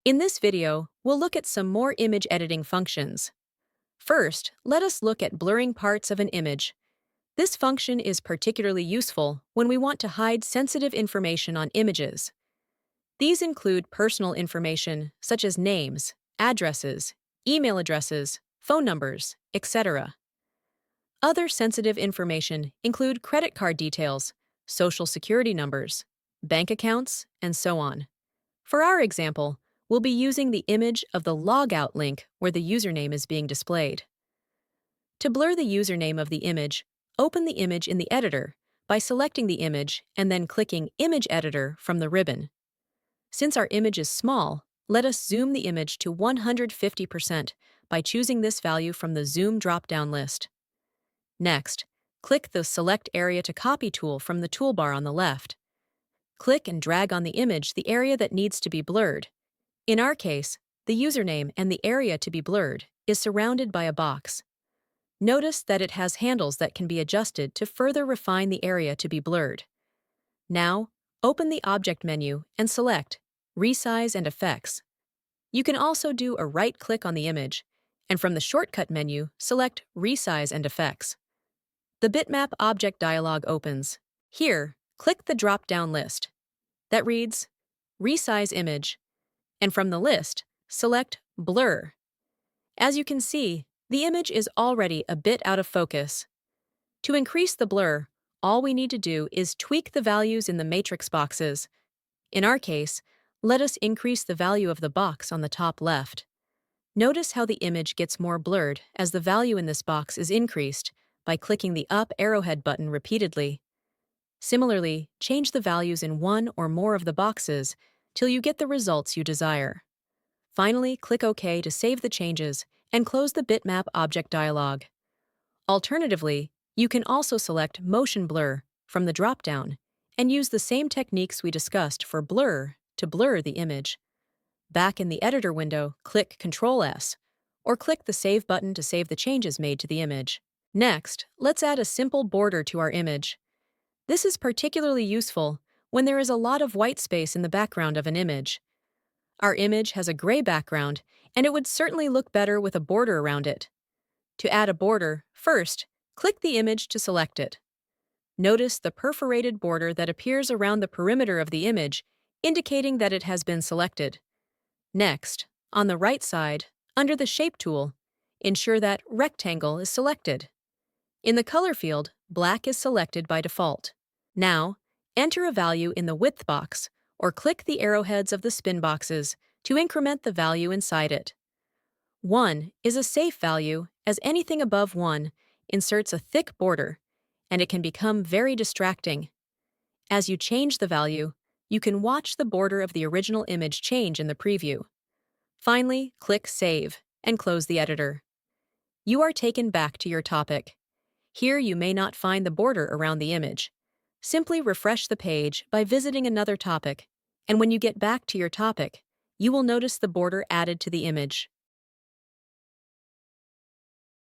In this video, we'll look at some more image editing functions. First, let us look at blurring parts of an image. This function is particularly useful when we want to hide sensitive information on images. These include personal information such as names, addresses, email addresses, phone numbers, etc. Other sensitive information include credit card details, social security numbers, bank accounts, and so on. For our example, we'll be using the image of the logout link where the username is being displayed. To blur the username of the image, open the image in the editor by selecting the image and then clicking Image Editor from the ribbon. Since our image is small, let us zoom the image to 150% by choosing this value from the Zoom drop-down list. Next, click the Select Area to Copy tool from the toolbar on the left. Click and drag on the image the area that needs to be blurred. In our case, the username and the area to be blurred is surrounded by a box. Notice that it has handles that can be adjusted to further refine the area to be blurred. Now, open the Object menu and select Resize and Effects. You can also do a right-click on the image, and from the Shortcut menu, select Resize and Effects. The Bitmap Object dialog opens. Here, click the drop-down list that reads Resize Image, and from the list, select Blur. As you can see, the image is already a bit out of focus. To increase the blur, all we need to do is tweak the values in the matrix boxes. In our case, let us increase the value of the box on the top left. Notice how the image gets more blurred as the value in this box is increased by clicking the up arrowhead button repeatedly. Similarly, change the values in one or more of the boxes till you get the results you desire. Finally, click OK to save the changes and close the Bitmap Object dialog. Alternatively, you can also select Motion Blur from the drop-down and use the same techniques we discussed for blur to blur the image. Back in the editor window, click Ctrl+S, or click the Save button to save the changes made to the image. Next, let's add a simple border to our image. This is particularly useful when there is a lot of white space in the background of an image. Our image has a gray background, and it would certainly look better with a border around it. To add a border, first, click the image to select it. Notice the perforated border that appears around the perimeter of the image, indicating that it has been selected. Next, on the right side, under the Shape tool, ensure that Rectangle is selected. In the color field, black is selected by default. Now, enter a value in the Width box, or click the arrowheads of the spin boxes to increment the value inside it. 1 is a safe value, as anything above 1 inserts a thick border, and it can become very distracting. As you change the value, you can watch the border of the original image change in the preview. Finally, click Save and close the editor. You are taken back to your topic. Here you may not find the border around the image. Simply refresh the page by visiting another topic, and when you get back to your topic, you will notice the border added to the image.